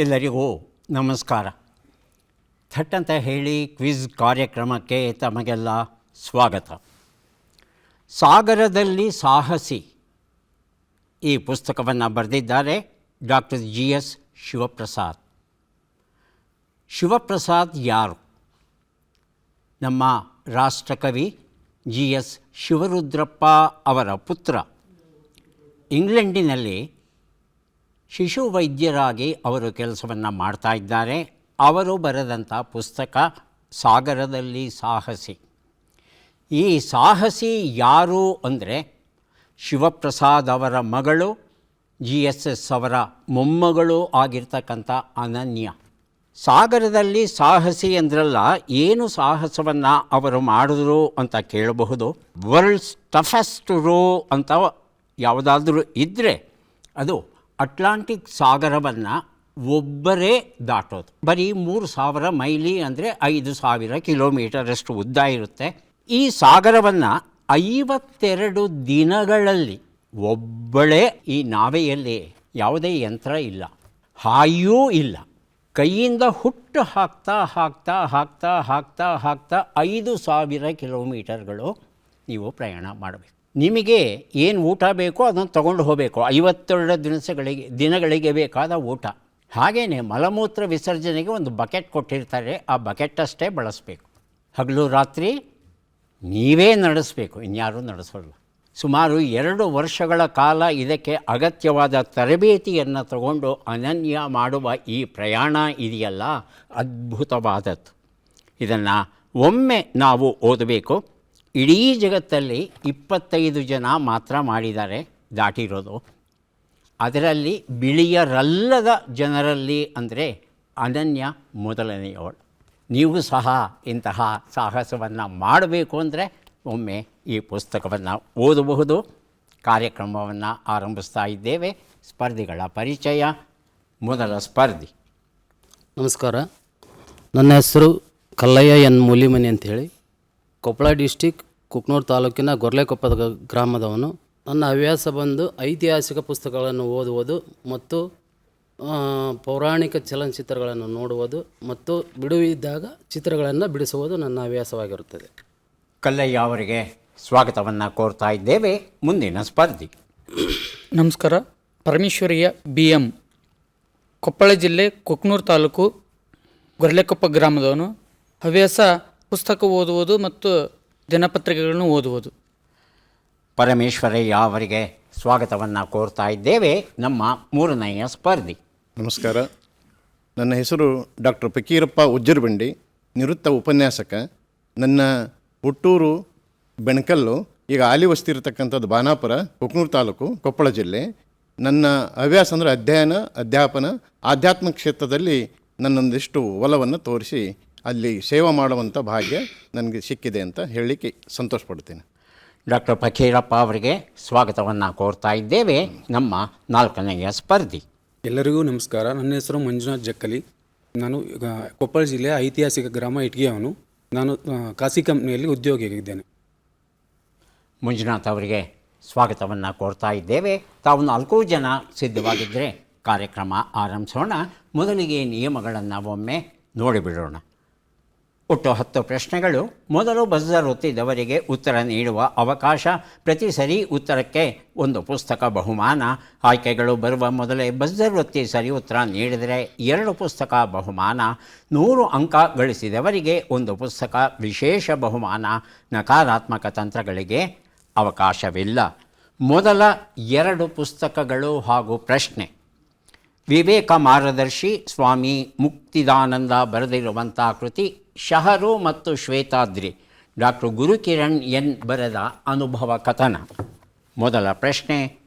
ಎಲ್ಲರಿಗೂ ನಮಸ್ಕಾರ. ಥಟ್ ಅಂತ ಹೇಳಿ ಕ್ವಿಜ್ ಕಾರ್ಯಕ್ರಮಕ್ಕೆ ತಮಗೆಲ್ಲ ಸ್ವಾಗತ. ಸಾಗರದಲ್ಲಿ ಸಾಹಸಿ ಈ ಪುಸ್ತಕವನ್ನು ಬರೆದಿದ್ದಾರೆ ಡಾಕ್ಟರ್ GS ಶಿವಪ್ರಸಾದ್. ಶಿವಪ್ರಸಾದ್ ಯಾರು? ನಮ್ಮ ರಾಷ್ಟ್ರಕವಿ GS ಶಿವರುದ್ರಪ್ಪ ಅವರ ಪುತ್ರ. ಇಂಗ್ಲೆಂಡಿನಲ್ಲಿ ಶಿಶು ವೈದ್ಯರಾಗಿ ಅವರು ಕೆಲಸವನ್ನು ಮಾಡ್ತಾ ಇದ್ದಾರೆ. ಅವರು ಬರೆದಂಥ ಪುಸ್ತಕ ಸಾಗರದಲ್ಲಿ ಸಾಹಸಿ. ಈ ಸಾಹಸಿ ಯಾರು ಅಂದರೆ ಶಿವಪ್ರಸಾದ್ ಅವರ ಮಗಳು, GSS ಅವರ ಮೊಮ್ಮಗಳು ಆಗಿರ್ತಕ್ಕಂಥ ಅನನ್ಯ. ಸಾಗರದಲ್ಲಿ ಸಾಹಸಿ ಅಂದ್ರಲ್ಲ, ಏನು ಸಾಹಸವನ್ನು ಅವರು ಮಾಡಿದ್ರು ಅಂತ ಕೇಳಬಹುದು. ವರ್ಲ್ಡ್ಸ್ ಟಫೆಸ್ಟ್ ರೋ ಅಂತ ಯಾವುದಾದ್ರೂ ಇದ್ದರೆ ಅದು ಅಟ್ಲಾಂಟಿಕ್ ಸಾಗರವನ್ನು ಒಬ್ಬರೇ ದಾಟೋದು. ಬರೀ 3000 ಮೈಲಿ ಅಂದರೆ 5000 ಕಿಲೋಮೀಟರಷ್ಟು ಉದ್ದ ಇರುತ್ತೆ. ಈ ಸಾಗರವನ್ನು 52 ದಿನಗಳಲ್ಲಿ ಒಬ್ಬಳೇ, ಈ ನಾವೆಯಲ್ಲಿ ಯಾವುದೇ ಯಂತ್ರ ಇಲ್ಲ, ಹಾಯೂ ಇಲ್ಲ, ಕೈಯಿಂದ ಹುಟ್ಟು ಹಾಕ್ತಾ ಹಾಕ್ತಾ ಹಾಕ್ತಾ ಹಾಕ್ತಾ ಹಾಕ್ತಾ 5000 ಕಿಲೋಮೀಟರ್ಗಳು ನೀವು ಪ್ರಯಾಣ ಮಾಡಬೇಕು. ನಿಮಗೆ ಏನು ಊಟ ಬೇಕೋ ಅದನ್ನು ತೊಗೊಂಡು ಹೋಗಬೇಕು. 52 ದಿನಗಳಿಗೆ ಬೇಕಾದ ಊಟ. ಹಾಗೆಯೇ ಮಲಮೂತ್ರ ವಿಸರ್ಜನೆಗೆ ಒಂದು ಬಕೆಟ್ ಕೊಟ್ಟಿರ್ತಾರೆ, ಆ ಬಕೆಟಷ್ಟೇ ಬಳಸಬೇಕು. ಹಗಲು ರಾತ್ರಿ ನೀವೇ ನಡೆಸಬೇಕು, ಇನ್ಯಾರೂ ನಡೆಸೋಲ್ಲ. ಸುಮಾರು 2 ವರ್ಷಗಳ ಕಾಲ ಇದಕ್ಕೆ ಅಗತ್ಯವಾದ ತರಬೇತಿಯನ್ನು ತಗೊಂಡು ಅನನ್ಯ ಮಾಡುವ ಈ ಪ್ರಯಾಣ ಇದೆಯಲ್ಲ, ಅದ್ಭುತವಾದದ್ದು. ಇದನ್ನು ಒಮ್ಮೆ ನಾವು ಓದಬೇಕು. ಇಡೀ ಜಗತ್ತಲ್ಲಿ 25 ಜನ ಮಾತ್ರ ಮಾಡಿದ್ದಾರೆ, ದಾಟಿರೋದು. ಅದರಲ್ಲಿ ಬಿಳಿಯರಲ್ಲದ ಜನರಲ್ಲಿ ಅಂದರೆ ಅನನ್ಯ ಮೊದಲನೆಯವಳು. ನೀವು ಸಹ ಇಂತಹ ಸಾಹಸವನ್ನು ಮಾಡಬೇಕು ಅಂದರೆ ಒಮ್ಮೆ ಈ ಪುಸ್ತಕವನ್ನು ಓದಬಹುದು. ಕಾರ್ಯಕ್ರಮವನ್ನು ಆರಂಭಿಸ್ತಾ ಇದ್ದೇವೆ. ಸ್ಪರ್ಧಿಗಳ ಪರಿಚಯ. ಮೊದಲ ಸ್ಪರ್ಧಿ. ನಮಸ್ಕಾರ, ನನ್ನ ಹೆಸರು ಕಲ್ಲಯ್ಯ ಎನ್ ಮೂಲಿಮನಿ ಅಂಥೇಳಿ, ಕೊಪ್ಪಳ ಡಿಸ್ಟಿಕ್ ಕುಕ್ನೂರು ತಾಲೂಕಿನ ಗೊರ್ಲೆಕೊಪ್ಪದ ಗ್ರಾಮದವನು. ನನ್ನ ಹವ್ಯಾಸ ಬಂದು ಐತಿಹಾಸಿಕ ಪುಸ್ತಕಗಳನ್ನು ಓದುವುದು ಮತ್ತು ಪೌರಾಣಿಕ ಚಲನಚಿತ್ರಗಳನ್ನು ನೋಡುವುದು ಮತ್ತು ಬಿಡುವಿದ್ದಾಗ ಚಿತ್ರಗಳನ್ನು ಬಿಡಿಸುವುದು ನನ್ನ ಹವ್ಯಾಸವಾಗಿರುತ್ತದೆ. ಕಲ್ಲಯ್ಯ ಅವರಿಗೆ ಸ್ವಾಗತವನ್ನು ಕೋರ್ತಾ ಇದ್ದೇವೆ. ಮುಂದಿನ ಸ್ಪರ್ಧಿ. ನಮಸ್ಕಾರ, ಪರಮೇಶ್ವರಯ್ಯ BM, ಕೊಪ್ಪಳ ಜಿಲ್ಲೆ ಕುಕ್ನೂರು ತಾಲೂಕು ಗೊರ್ಲೆಕೊಪ್ಪ ಗ್ರಾಮದವನು. ಹವ್ಯಾಸ ಪುಸ್ತಕ ಓದುವುದು ಮತ್ತು ದಿನಪತ್ರಿಕೆಗಳನ್ನು ಓದುವುದು. ಪರಮೇಶ್ವರಯ್ಯ ಅವರಿಗೆ ಸ್ವಾಗತವನ್ನು ಕೋರ್ತಾ ಇದ್ದೇವೆ. ನಮ್ಮ ಮೂರನೆಯ ಸ್ಪರ್ಧಿ. ನಮಸ್ಕಾರ, ನನ್ನ ಹೆಸರು ಡಾಕ್ಟರ್ ಫಕೀರಪ್ಪ ಉಜ್ಜರಬಂಡಿ, ನಿವೃತ್ತ ಉಪನ್ಯಾಸಕ. ನನ್ನ ಹುಟ್ಟೂರು ಬೆಣಕಲ್ಲು, ಈಗ ಆಲಿ ವಸ್ತಿ ಇರತಕ್ಕಂಥದ್ದು ಬಾನಾಪುರ, ಕುಕ್ನೂರು ತಾಲೂಕು, ಕೊಪ್ಪಳ ಜಿಲ್ಲೆ. ನನ್ನ ಹವ್ಯಾಸ ಅಂದರೆ ಅಧ್ಯಯನ, ಅಧ್ಯಾಪನ, ಆಧ್ಯಾತ್ಮಿಕ ಕ್ಷೇತ್ರದಲ್ಲಿ ನನ್ನೊಂದಿಷ್ಟು ಒಲವನ್ನು ತೋರಿಸಿ ಅಲ್ಲಿ ಸೇವೆ ಮಾಡುವಂಥ ಭಾಗ್ಯ ನನಗೆ ಸಿಕ್ಕಿದೆ ಅಂತ ಹೇಳಲಿಕ್ಕೆ ಸಂತೋಷ ಪಡ್ತೀನಿ. ಡಾಕ್ಟರ್ ಫಕೀರಪ್ಪ ಅವರಿಗೆ ಸ್ವಾಗತವನ್ನು ಕೋರ್ತಾ ಇದ್ದೇವೆ. ನಮ್ಮ ನಾಲ್ಕನೆಯ ಸ್ಪರ್ಧಿ. ಎಲ್ಲರಿಗೂ ನಮಸ್ಕಾರ, ನನ್ನ ಹೆಸರು ಮಂಜುನಾಥ್ ಜಕ್ಕಲಿ. ನಾನು ಕೊಪ್ಪಳ ಜಿಲ್ಲೆಯ ಐತಿಹಾಸಿಕ ಗ್ರಾಮ ಇಟ್ಗಿಯವನು. ನಾನು ಖಾಸಗಿ ಕಂಪ್ನಿಯಲ್ಲಿ ಉದ್ಯೋಗಿಯಾಗಿದ್ದೇನೆ. ಮಂಜುನಾಥ್ ಅವರಿಗೆ ಸ್ವಾಗತವನ್ನು ಕೋರ್ತಾ ಇದ್ದೇವೆ. ತಾವು 4 ಜನ ಸಿದ್ಧವಾಗಿದ್ದರೆ ಕಾರ್ಯಕ್ರಮ ಆರಂಭಿಸೋಣ. ಮೊದಲಿಗೆ ನಿಯಮಗಳನ್ನು ಒಮ್ಮೆ ನೋಡಿಬಿಡೋಣ. ಒಟ್ಟು 10 ಪ್ರಶ್ನೆಗಳು. ಮೊದಲು ಬಜರ್ ಒತ್ತಿದವರಿಗೆ ಉತ್ತರ ನೀಡುವ ಅವಕಾಶ. ಪ್ರತಿ ಸರಿ ಉತ್ತರಕ್ಕೆ ಒಂದು ಪುಸ್ತಕ ಬಹುಮಾನ. ಆಯ್ಕೆಗಳು ಬರುವ ಮೊದಲೇ ಬಜರ್ ಒತ್ತಿ ಸರಿ ಉತ್ತರ ನೀಡಿದರೆ 2 ಪುಸ್ತಕ ಬಹುಮಾನ. 100 ಅಂಕ ಗಳಿಸಿದವರಿಗೆ ಒಂದು ಪುಸ್ತಕ ವಿಶೇಷ ಬಹುಮಾನ. ನಕಾರಾತ್ಮಕ ತಂತ್ರಗಳಿಗೆ ಅವಕಾಶವಿಲ್ಲ. ಮೊದಲ 2 ಪುಸ್ತಕಗಳು ಹಾಗೂ ಪ್ರಶ್ನೆ. ವಿವೇಕ ಮಾರ್ಗದರ್ಶಿ ಸ್ವಾಮಿ ಮುಕ್ತಿದಾನಂದ ಬರೆದಿರುವಂಥ ಕೃತಿ ಶಹರು ಮತ್ತು ಶ್ವೇತಾದ್ರಿ, ಡಾಕ್ಟರ್ ಗುರುಕಿರಣ್ ಎನ್ ಬರೆದ ಅನುಭವ ಕಥನ. ಮೊದಲ ಪ್ರಶ್ನೆ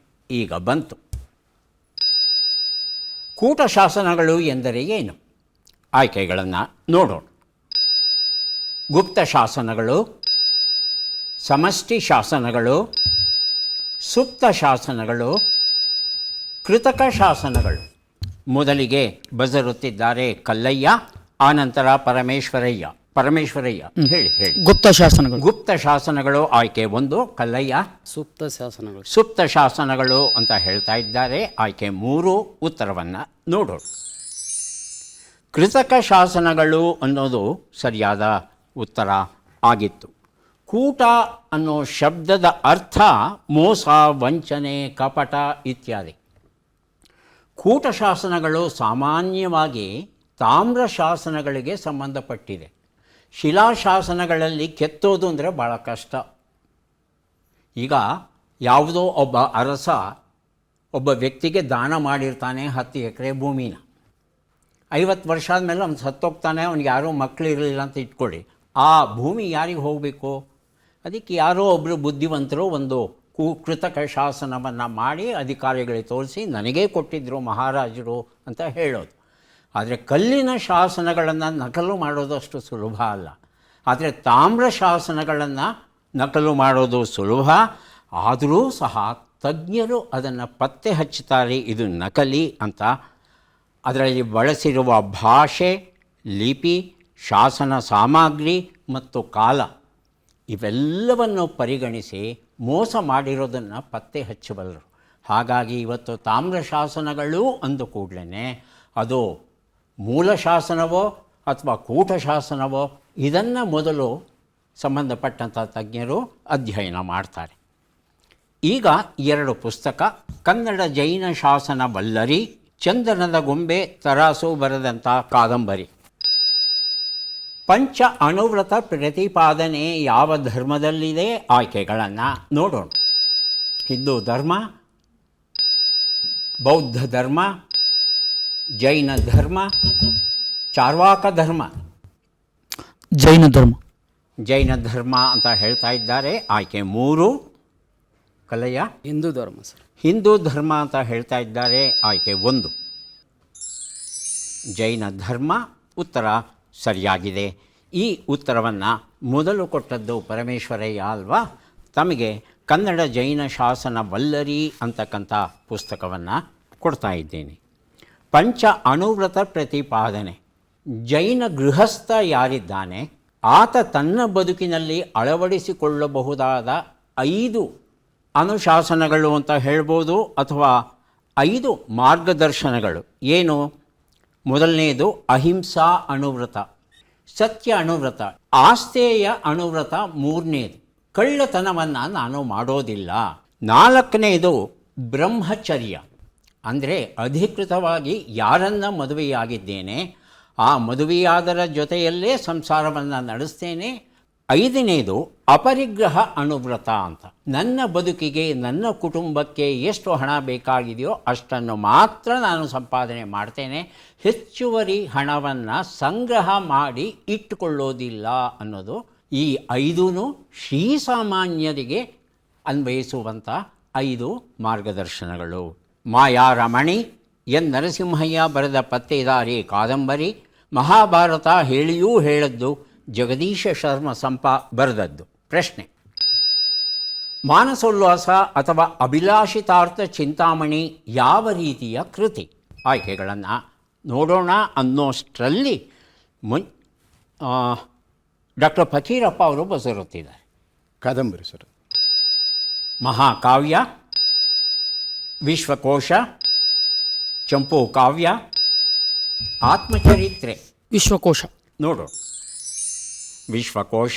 ಈಗ ಬಂತು. ಕೂಟ ಶಾಸನಗಳು ಎಂದರೆ ಏನು? ಆಯ್ಕೆಗಳನ್ನು ನೋಡೋಣ. ಗುಪ್ತ ಶಾಸನಗಳು, ಸಮಷ್ಟಿ ಶಾಸನಗಳು, ಸುಪ್ತ ಶಾಸನಗಳು, ಕೃತಕ ಶಾಸನಗಳು. ಮೊದಲಿಗೆ ಬಜರುತ್ತಿದ್ದಾರೆ ಕಲ್ಲಯ್ಯ, ಆನಂತರ ಪರಮೇಶ್ವರಯ್ಯ. ಹೇಳಿ. ಗುಪ್ತ ಶಾಸನಗಳು ಆಯ್ಕೆ 1. ಕಲ್ಲಯ್ಯ. ಸುಪ್ತ ಶಾಸನಗಳು ಅಂತ ಹೇಳ್ತಾ ಇದ್ದಾರೆ. ಆಯ್ಕೆ 3. ಉತ್ತರವನ್ನು ನೋಡೋಣ. ಕೃತಕ ಶಾಸನಗಳು ಅನ್ನೋದು ಸರಿಯಾದ ಉತ್ತರ ಆಗಿತ್ತು. ಕೂಟ ಅನ್ನೋ ಶಬ್ದದ ಅರ್ಥ ಮೋಸ, ವಂಚನೆ, ಕಪಟ ಇತ್ಯಾದಿ. ಕೂಟ ಶಾಸನಗಳು ಸಾಮಾನ್ಯವಾಗಿ ತಾಮ್ರ ಶಾಸನಗಳಿಗೆ ಸಂಬಂಧಪಟ್ಟಿದೆ. ಶಿಲಾಶಾಸನಗಳಲ್ಲಿ ಕೆತ್ತೋದು ಅಂದರೆ ಭಾಳ ಕಷ್ಟ. ಈಗ ಯಾವುದೋ ಒಬ್ಬ ಅರಸ ಒಬ್ಬ ವ್ಯಕ್ತಿಗೆ ದಾನ ಮಾಡಿರ್ತಾನೆ 10 ಎಕರೆ ಭೂಮಿನ. 50 ವರ್ಷ ಆದಮೇಲೆ ಅವ್ನು ಸತ್ತೋಗ್ತಾನೆ, ಅವ್ನಿಗೆ ಯಾರೂ ಮಕ್ಕಳಿರಲಿಲ್ಲ ಅಂತ ಇಟ್ಕೊಳ್ಳಿ. ಆ ಭೂಮಿ ಯಾರಿಗೆ ಹೋಗಬೇಕು? ಅದಕ್ಕೆ ಯಾರೋ ಒಬ್ಬರು ಬುದ್ಧಿವಂತರು ಒಂದು ಕೃತಕ ಶಾಸನವನ್ನು ಮಾಡಿ ಅಧಿಕಾರಿಗಳಿಗೆ ತೋರಿಸಿ ನನಗೇ ಕೊಟ್ಟಿದ್ದರು ಮಹಾರಾಜರು ಅಂತ ಹೇಳೋದು. ಆದರೆ ಕಲ್ಲಿನ ಶಾಸನಗಳನ್ನು ನಕಲು ಮಾಡೋದು ಅಷ್ಟು ಸುಲಭ ಅಲ್ಲ. ಆದರೆ ತಾಮ್ರ ಶಾಸನಗಳನ್ನು ನಕಲು ಮಾಡೋದು ಸುಲಭ. ಆದರೂ ಸಹ ತಜ್ಞರು ಅದನ್ನು ಪತ್ತೆ ಹಚ್ಚುತ್ತಾರೆ ಇದು ನಕಲಿ ಅಂತ. ಅದರಲ್ಲಿ ಬಳಸಿರುವ ಭಾಷೆ, ಲಿಪಿ, ಶಾಸನ ಸಾಮಗ್ರಿ ಮತ್ತು ಕಾಲ ಇವೆಲ್ಲವನ್ನು ಪರಿಗಣಿಸಿ ಮೋಸ ಮಾಡಿರೋದನ್ನು ಪತ್ತೆ ಹಚ್ಚಬಲ್ಲರು. ಹಾಗಾಗಿ ಇವತ್ತು ತಾಮ್ರ ಶಾಸನಗಳು ಅಂದ ಕೂಡಲೇ ಅದು ಮೂಲ ಶಾಸನವೋ ಅಥವಾ ಕೂಟ ಶಾಸನವೋ ಇದನ್ನು ಮೊದಲು ಸಂಬಂಧಪಟ್ಟಂಥ ತಜ್ಞರು ಅಧ್ಯಯನ ಮಾಡ್ತಾರೆ. ಈಗ 2 ಪುಸ್ತಕ, ಕನ್ನಡ ಜೈನ ಶಾಸನ ವಲ್ಲರಿ, ಚಂದನದ ಗೊಂಬೆ ತರಾಸು ಬರೆದಂಥ ಕಾದಂಬರಿ. ಪಂಚ ಅನುವ್ರತ ಪ್ರತಿಪಾದನೆ ಯಾವ ಧರ್ಮದಲ್ಲಿದೆ? ಆಯ್ಕೆಗಳನ್ನು ನೋಡೋಣ. ಹಿಂದೂ ಧರ್ಮ, ಬೌದ್ಧ ಧರ್ಮ, ಜೈನ ಧರ್ಮ, ಚಾರ್ವಾಕ ಧರ್ಮ. ಜೈನ ಧರ್ಮ. ಜೈನ ಧರ್ಮ ಅಂತ ಹೇಳ್ತಾ ಇದ್ದಾರೆ. ಆಯ್ಕೆ 3. ಕಲಯ? ಹಿಂದೂ ಧರ್ಮ ಸರ್. ಹಿಂದೂ ಧರ್ಮ ಅಂತ ಹೇಳ್ತಾ ಇದ್ದಾರೆ. ಆಯ್ಕೆ 1. ಜೈನ ಧರ್ಮ ಉತ್ತರ ಸರಿಯಾಗಿದೆ. ಈ ಉತ್ತರವನ್ನು ಮೊದಲು ಕೊಟ್ಟದ್ದು ಪರಮೇಶ್ವರಯ್ಯ ಅಲ್ವಾ? ತಮಗೆ ಕನ್ನಡ ಜೈನ ಶಾಸನ ವಲ್ಲರಿ ಅಂತಕ್ಕಂಥ ಪುಸ್ತಕವನ್ನು ಕೊಡ್ತಾ ಇದ್ದೇನೆ. ಪಂಚ ಅನುವ್ರತ ಪ್ರತಿಪಾದನೆ. ಜೈನ ಗೃಹಸ್ಥ ಯಾರಿದ್ದಾನೆ ಆತ ತನ್ನ ಬದುಕಿನಲ್ಲಿ ಅಳವಡಿಸಿಕೊಳ್ಳಬಹುದಾದ 5 ಅನುಶಾಸನಗಳು ಅಂತ ಹೇಳ್ಬೋದು, ಅಥವಾ 5 ಮಾರ್ಗದರ್ಶನಗಳು. ಏನು? ಮೊದಲನೆಯದು ಅಹಿಂಸಾ ಅನುವ್ರತ, ಸತ್ಯ ಅನುವ್ರತ, ಆಸ್ತೇಯ ಅನುವ್ರತ 3ನೇದು, ಕಳ್ಳತನವನ್ನು ನಾನು ಮಾಡೋದಿಲ್ಲ. 4ನೇದು ಬ್ರಹ್ಮಚರ್ಯ, ಅಂದರೆ ಅಧಿಕೃತವಾಗಿ ಯಾರನ್ನು ಮದುವೆಯಾಗಿದ್ದೇನೆ ಆ ಮದುವೆಯಾದರ ಜೊತೆಯಲ್ಲೇ ಸಂಸಾರವನ್ನು ನಡೆಸ್ತೇನೆ. 5ನೇದು ಅಪರಿಗ್ರಹ ಅನುವ್ರತ ಅಂತ, ನನ್ನ ಬದುಕಿಗೆ ನನ್ನ ಕುಟುಂಬಕ್ಕೆ ಎಷ್ಟು ಹಣ ಬೇಕಾಗಿದೆಯೋ ಅಷ್ಟನ್ನು ಮಾತ್ರ ನಾನು ಸಂಪಾದನೆ ಮಾಡ್ತೇನೆ, ಹೆಚ್ಚುವರಿ ಹಣವನ್ನು ಸಂಗ್ರಹ ಮಾಡಿ ಇಟ್ಟುಕೊಳ್ಳೋದಿಲ್ಲ ಅನ್ನೋದು. ಈ 5 ಶ್ರೀಸಾಮಾನ್ಯರಿಗೆ ಅನ್ವಯಿಸುವಂಥ 5 ಮಾರ್ಗದರ್ಶನಗಳು. ಮಾಯಾರಮಣಿ ಎನ್ ನರಸಿಂಹಯ್ಯ ಬರೆದ ಪತ್ತೇದಾರಿ ಕಾದಂಬರಿ, ಮಹಾಭಾರತ ಹೇಳಿಯೂ ಹೇಳದ್ದು ಜಗದೀಶ ಶರ್ಮ ಸಂಪ ಬರೆದದ್ದು. ಪ್ರಶ್ನೆ: ಮಾನಸೋಲ್ಲಾಸ ಅಥವಾ ಅಭಿಲಾಷಿತಾರ್ಥ ಚಿಂತಾಮಣಿ ಯಾವ ರೀತಿಯ ಕೃತಿ? ಆಯ್ಕೆಗಳನ್ನು ನೋಡೋಣ ಅನ್ನೋಷ್ಟರಲ್ಲಿ ಡಾಕ್ಟರ್ ಫಕೀರಪ್ಪ ಅವರು ಬಸರುತ್ತಿದ್ದಾರೆ. ಕಾದಂಬರಿ ಸರ್. ಮಹಾಕಾವ್ಯ, ವಿಶ್ವಕೋಶ, ಚಂಪು ಕಾವ್ಯ, ಆತ್ಮಚರಿತ್ರೆ. ವಿಶ್ವಕೋಶ. ನೋಡು, ವಿಶ್ವಕೋಶ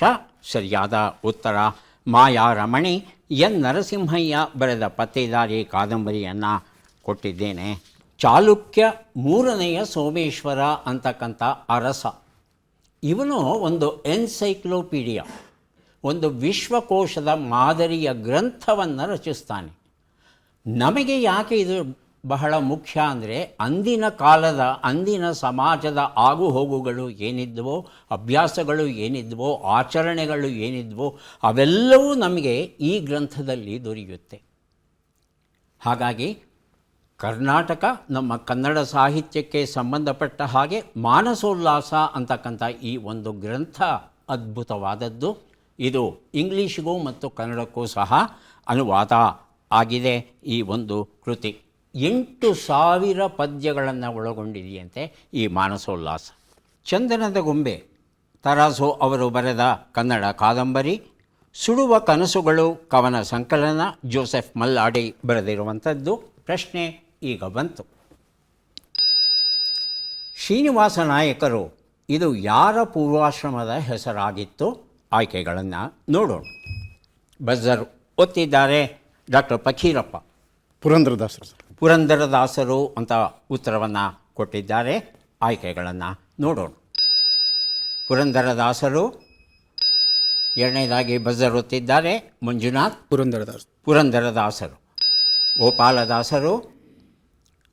ಸರಿಯಾದ ಉತ್ತರ. ಮಾಯಾರಮಣಿ ಎನ್ ನರಸಿಂಹಯ್ಯ ಬರೆದ ಪತ್ತೇದಾರಿ ಕಾದಂಬರಿಯನ್ನು ಕೊಟ್ಟಿದ್ದೇನೆ. ಚಾಲುಕ್ಯ 3ನೆಯ ಸೋಮೇಶ್ವರ ಅಂತಕ್ಕಂಥ ಅರಸ, ಇವನು ಒಂದು ಎನ್ಸೈಕ್ಲೋಪೀಡಿಯಾ, ಒಂದು ವಿಶ್ವಕೋಶದ ಮಾದರಿಯ ಗ್ರಂಥವನ್ನು ರಚಿಸ್ತಾನೆ. ನಮಗೆ ಯಾಕೆ ಇದು ಬಹಳ ಮುಖ್ಯ ಅಂದರೆ, ಅಂದಿನ ಕಾಲದ ಅಂದಿನ ಸಮಾಜದ ಆಗುಹೋಗುಗಳು ಏನಿದ್ವೋ, ಅಭ್ಯಾಸಗಳು ಏನಿದ್ವೋ, ಆಚರಣೆಗಳು ಏನಿದ್ವೋ ಅವೆಲ್ಲವೂ ನಮಗೆ ಈ ಗ್ರಂಥದಲ್ಲಿ ದೊರೆಯುತ್ತೆ. ಹಾಗಾಗಿ ಕರ್ನಾಟಕ, ನಮ್ಮ ಕನ್ನಡ ಸಾಹಿತ್ಯಕ್ಕೆ ಸಂಬಂಧಪಟ್ಟ ಹಾಗೆ ಮಾನಸೋಲ್ಲಾಸ ಅಂತಕ್ಕಂಥ ಈ ಒಂದು ಗ್ರಂಥ ಅದ್ಭುತವಾದದ್ದು. ಇದು ಇಂಗ್ಲೀಷ್ಗೂ ಮತ್ತು ಕನ್ನಡಕ್ಕೂ ಸಹ ಅನುವಾದ ಆಗಿದೆ. ಈ ಒಂದು ಕೃತಿ 8,000 ಪದ್ಯಗಳನ್ನು ಒಳಗೊಂಡಿದೆಯಂತೆ ಈ ಮಾನಸೋಲ್ಲಾಸ. ಚಂದನದ ಗೊಂಬೆ ತರಾಸು ಅವರು ಬರೆದ ಕನ್ನಡ ಕಾದಂಬರಿ. ಸುಡುವ ಕನಸುಗಳು ಕವನ ಸಂಕಲನ, ಜೋಸೆಫ್ ಮಲ್ಲಾಡಿ ಬರೆದಿರುವಂಥದ್ದು. ಪ್ರಶ್ನೆ ಈಗ ಬಂತು. ಶ್ರೀನಿವಾಸ ನಾಯಕರು ಇದು ಯಾರ ಪೂರ್ವಾಶ್ರಮದ ಹೆಸರಾಗಿತ್ತು? ಆಯ್ಕೆಗಳನ್ನು ನೋಡೋಣ. ಬಜರ್ ಒತ್ತಿದ್ದಾರೆ ಡಾಕ್ಟರ್ ಫಕೀರಪ್ಪ. ಪುರಂದರದಾಸರು ಸರ್. ಪುರಂದರದಾಸರು ಅಂತ ಉತ್ತರವನ್ನು ಕೊಟ್ಟಿದ್ದಾರೆ. ಆಯ್ಕೆಗಳನ್ನು ನೋಡೋಣ. ಪುರಂದರದಾಸರು. ಎರಡನೇದಾಗಿ ಬಜರ್ ಒತ್ತಿದ್ದಾರೆ ಮಂಜುನಾಥ್. ಪುರಂದರದಾಸರು. ಗೋಪಾಲದಾಸರು.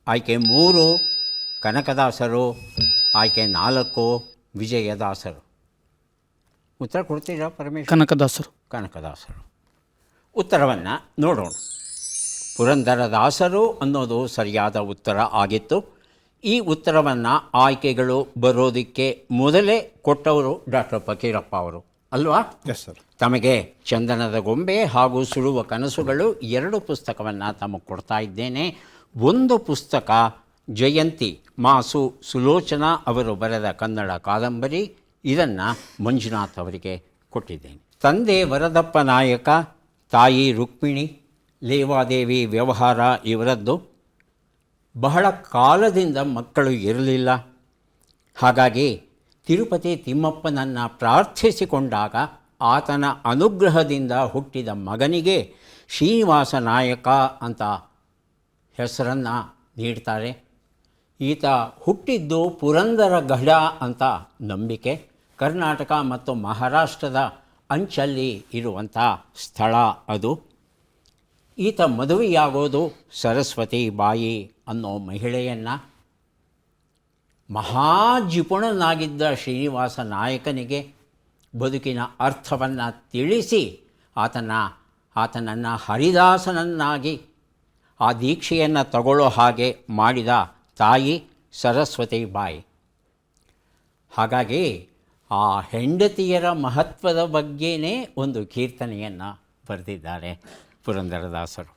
ಆಯ್ಕೆ 3 ಕನಕದಾಸರು. ಆಯ್ಕೆ 4 ವಿಜಯದಾಸರು. ಉತ್ತರ ಕೊಡ್ತೀರಾ ಪರಮೇಶ್ವರ್? ಕನಕದಾಸರು. ಕನಕದಾಸರು. ಉತ್ತರವನ್ನು ನೋಡೋಣ. ಪುರಂದರದಾಸರು ಅನ್ನೋದು ಸರಿಯಾದ ಉತ್ತರ ಆಗಿತ್ತು. ಈ ಉತ್ತರವನ್ನು ಆಯ್ಕೆಗಳು ಬರೋದಕ್ಕೆ ಮೊದಲೇ ಕೊಟ್ಟವರು ಡಾಕ್ಟರ್ ಫಕೀರಪ್ಪ ಅವರು ಅಲ್ವಾ? Yes sir. ತಮಗೆ ಚಂದನದ ಗೊಂಬೆ ಹಾಗೂ ಸುಳುವ ಕನಸುಗಳು 2 ಪುಸ್ತಕವನ್ನು ತಮಗೆ ಕೊಡ್ತಾ ಇದ್ದೇನೆ. ಒಂದು ಪುಸ್ತಕ ಜಯಂತಿ ಮಾಸು ಸುಲೋಚನಾ ಅವರು ಬರೆದ ಕನ್ನಡ ಕಾದಂಬರಿ. ಇದನ್ನು ಮಂಜುನಾಥ್ ಅವರಿಗೆ ಕೊಟ್ಟಿದ್ದೇನೆ. ತಂದೆ ವರದಪ್ಪ ನಾಯಕ, ತಾಯಿ ರುಕ್ಮಿಣಿ, ಲೇವಾದೇವಿ ವ್ಯವಹಾರ ಇವರದ್ದು. ಬಹಳ ಕಾಲದಿಂದ ಮಕ್ಕಳು ಇರಲಿಲ್ಲ. ಹಾಗಾಗಿ ತಿರುಪತಿ ತಿಮ್ಮಪ್ಪನನ್ನು ಪ್ರಾರ್ಥಿಸಿಕೊಂಡಾಗ ಆತನ ಅನುಗ್ರಹದಿಂದ ಹುಟ್ಟಿದ ಮಗನಿಗೆ ಶ್ರೀನಿವಾಸ ನಾಯಕ ಅಂತ ಹೆಸರನ್ನು ನೀಡ್ತಾರೆ. ಈತ ಹುಟ್ಟಿದ್ದು ಪುರಂದರಗಢ ಅಂತ ನಂಬಿಕೆ. ಕರ್ನಾಟಕ ಮತ್ತು ಮಹಾರಾಷ್ಟ್ರದ ಅಂಚಲ್ಲಿ ಇರುವಂಥ ಸ್ಥಳ ಅದು. ಈತ ಮದುವೆಯಾಗೋದು ಸರಸ್ವತಿ ಬಾಯಿ ಅನ್ನೋ ಮಹಿಳೆಯನ್ನು. ಮಹಾಜಿಪುಣನಾಗಿದ್ದ ಶ್ರೀನಿವಾಸ ನಾಯಕನಿಗೆ ಬದುಕಿನ ಅರ್ಥವನ್ನು ತಿಳಿಸಿ ಆತನನ್ನು ಹರಿದಾಸನನ್ನಾಗಿ ಆ ದೀಕ್ಷೆಯನ್ನು ತಗೊಳ್ಳೋ ಹಾಗೆ ಮಾಡಿದ ತಾಯಿ ಸರಸ್ವತಿ ಬಾಯಿ. ಹಾಗಾಗಿ ಆ ಹೆಂಡತಿಯರ ಮಹತ್ವದ ಬಗ್ಗೆನೇ ಒಂದು ಕೀರ್ತನೆಯನ್ನು ಬರೆದಿದ್ದಾರೆ ಪುರಂದರದಾಸರು.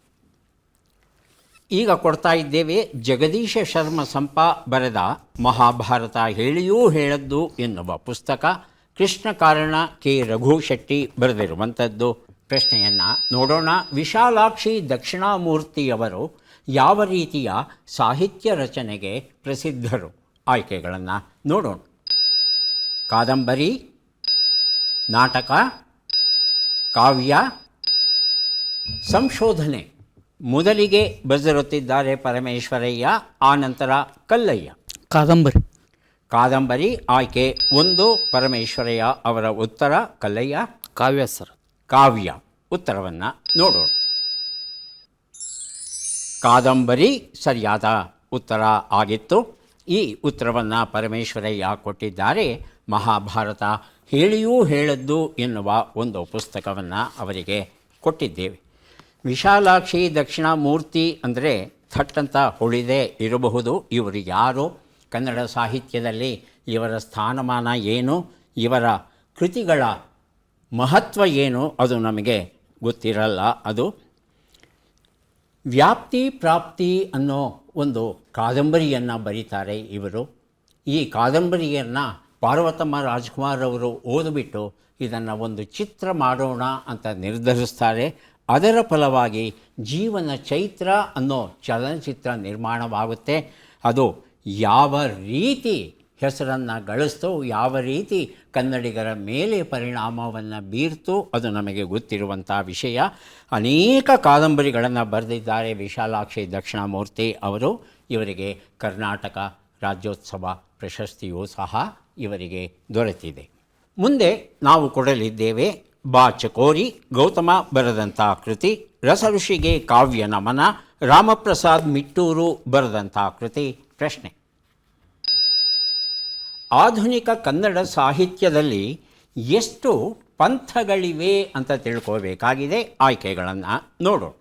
ಈಗ ಕೊಡ್ತಾ ಇದ್ದೇವೆ ಜಗದೀಶ ಶರ್ಮ ಸಂಪ ಬರೆದ ಮಹಾಭಾರತ ಹೇಳಿಯೂ ಹೇಳದ್ದು ಎನ್ನುವ ಪುಸ್ತಕ. ಕೃಷ್ಣ ಕಾರಣ ಕೆ ರಘು ಶೆಟ್ಟಿ ಬರೆದಿರುವಂಥದ್ದು. ಪ್ರಶ್ನೆಯನ್ನು ನೋಡೋಣ. ವಿಶಾಲಾಕ್ಷಿ ದಕ್ಷಿಣಾಮೂರ್ತಿಯವರು ಯಾವ ರೀತಿಯ ಸಾಹಿತ್ಯ ರಚನೆಗೆ ಪ್ರಸಿದ್ಧರು? ಆಯ್ಕೆಗಳನ್ನು ನೋಡೋಣ. ಕಾದಂಬರಿ, ನಾಟಕ, ಕಾವ್ಯ, ಸಂಶೋಧನೆ. ಮೊದಲಿಗೆ ಬರೆದಿರುತ್ತಿದ್ದಾರೆ ಪರಮೇಶ್ವರಯ್ಯ, ಆನಂತರ ಕಲ್ಲಯ್ಯ. ಕಾದಂಬರಿ ಆಯ್ಕೆ 1 ಪರಮೇಶ್ವರಯ್ಯ ಅವರ ಉತ್ತರ. ಕಲ್ಲಯ್ಯ? ಕಾವ್ಯ ಸರ್. ಕಾವ್ಯ. ಉತ್ತರವನ್ನು ನೋಡೋಣ. ಕಾದಂಬರಿ ಸರಿಯಾದ ಉತ್ತರ ಆಗಿತ್ತು. ಈ ಉತ್ತರವನ್ನು ಪರಮೇಶ್ವರಯ್ಯ ಕೊಟ್ಟಿದ್ದಾರೆ. ಮಹಾಭಾರತ ಹೇಳಿಯೂ ಹೇಳದ್ದು ಎನ್ನುವ ಒಂದು ಪುಸ್ತಕವನ್ನು ಅವರಿಗೆ ಕೊಟ್ಟಿದ್ದೇವೆ. ವಿಶಾಲಾಕ್ಷಿ ದಕ್ಷಿಣಾಮೂರ್ತಿ ಅಂದರೆ ಥಟ್ಟಂತ ಹೊಳಿದೇ ಇರಬಹುದು. ಇವರು ಯಾರು? ಕನ್ನಡ ಸಾಹಿತ್ಯದಲ್ಲಿ ಇವರ ಸ್ಥಾನಮಾನ ಏನು? ಇವರ ಕೃತಿಗಳ ಮಹತ್ವ ಏನು? ಅದು ನಮಗೆ ಗೊತ್ತಿರಲ್ಲ. ಅದು ವ್ಯಾಪ್ತಿ ಪ್ರಾಪ್ತಿ ಅನ್ನೋ ಒಂದು ಕಾದಂಬರಿಯನ್ನು ಬರೀತಾರೆ ಇವರು. ಈ ಕಾದಂಬರಿಯನ್ನು ಪಾರ್ವತಮ್ಮ ರಾಜ್ಕುಮಾರ್ ಅವರು ಓದಿಬಿಟ್ಟು ಇದನ್ನು ಒಂದು ಚಿತ್ರ ಮಾಡೋಣ ಅಂತ ನಿರ್ಧರಿಸ್ತಾರೆ. ಅದರ ಫಲವಾಗಿ ಜೀವನ ಚೈತ್ರ ಅನ್ನೋ ಚಲನಚಿತ್ರ ನಿರ್ಮಾಣವಾಗುತ್ತೆ. ಅದು ಯಾವ ರೀತಿ ಹೆಸರನ್ನು ಗಳಿಸ್ತು, ಯಾವ ರೀತಿ ಕನ್ನಡಿಗರ ಮೇಲೆ ಪರಿಣಾಮವನ್ನು ಬೀರ್ತು, ಅದು ನಮಗೆ ಗೊತ್ತಿರುವಂಥ ವಿಷಯ. ಅನೇಕ ಕಾದಂಬರಿಗಳನ್ನು ಬರೆದಿದ್ದಾರೆ ವಿಶಾಲಾಕ್ಷಿ ದಕ್ಷಿಣಾಮೂರ್ತಿ ಅವರು. ಇವರಿಗೆ ಕರ್ನಾಟಕ ರಾಜ್ಯೋತ್ಸವ ಪ್ರಶಸ್ತಿಯೂ ಸಹ ಇವರಿಗೆ ದೊರೆತಿದೆ. ಮುಂದೆ ನಾವು ಕೊಡಲಿದ್ದೇವೆ ಬಾ ಚಕೋರಿ, ಗೌತಮ ಬರೆದಂಥ ಕೃತಿ. ರಸಋಷಿಗೆ ಕಾವ್ಯ ನಮನ, ರಾಮಪ್ರಸಾದ್ ಮಿಟ್ಟೂರು ಬರೆದಂಥ ಕೃತಿ. ಪ್ರಶ್ನೆ: ಆಧುನಿಕ ಕನ್ನಡ ಸಾಹಿತ್ಯದಲ್ಲಿ ಎಷ್ಟು ಪಂಥಗಳಿವೆ ಅಂತ ತಿಳ್ಕೋಬೇಕಾಗಿದೆ. ಆಯ್ಕೆಗಳನ್ನು ನೋಡೋಣ.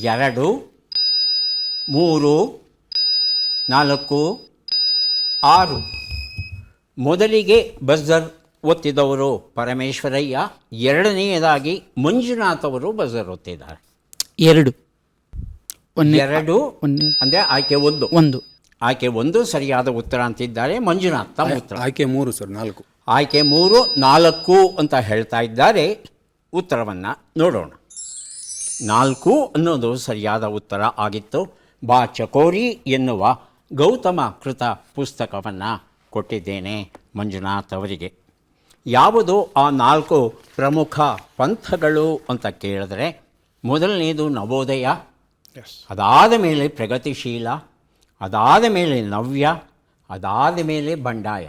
2, 3, 4, 6. ಮೊದಲಿಗೆ ಬಜರ್ ಒತ್ತಿದವರು ಪರಮೇಶ್ವರಯ್ಯ, ಎರಡನೆಯದಾಗಿ ಮಂಜುನಾಥ್ ಅವರು ಬಜರ್ ಒತ್ತಿದ್ದಾರೆ. 2 ಅಂದರೆ ಆಯ್ಕೆ 1. ಆಯ್ಕೆ 1 ಸರಿಯಾದ ಉತ್ತರ ಅಂತಿದ್ದಾರೆ. ಮಂಜುನಾಥ್ ತಮ್ಮ ಉತ್ತರ? ಆಯ್ಕೆ 3 ಸರ್. 4. ಆಯ್ಕೆ 3, 4 ಅಂತ ಹೇಳ್ತಾ ಇದ್ದಾರೆ. ಉತ್ತರವನ್ನು ನೋಡೋಣ. 4 ಅನ್ನೋದು ಸರಿಯಾದ ಉತ್ತರ ಆಗಿತ್ತು. ಬಾ ಚಕೋರಿ ಎನ್ನುವ ಗೌತಮ ಕೃತ ಪುಸ್ತಕವನ್ನು ಕೊಟ್ಟಿದ್ದೇನೆ ಮಂಜುನಾಥ್ ಅವರಿಗೆ. ಯಾವುದು ಆ 4 ಪ್ರಮುಖ ಪಂಥಗಳು ಅಂತ ಕೇಳಿದ್ರೆ, ಮೊದಲನೇದು ನವೋದಯ, ಅದಾದ ಮೇಲೆ ಪ್ರಗತಿಶೀಲ, ಅದಾದ ಮೇಲೆ ನವ್ಯ, ಅದಾದ ಮೇಲೆ ಬಂಡಾಯ.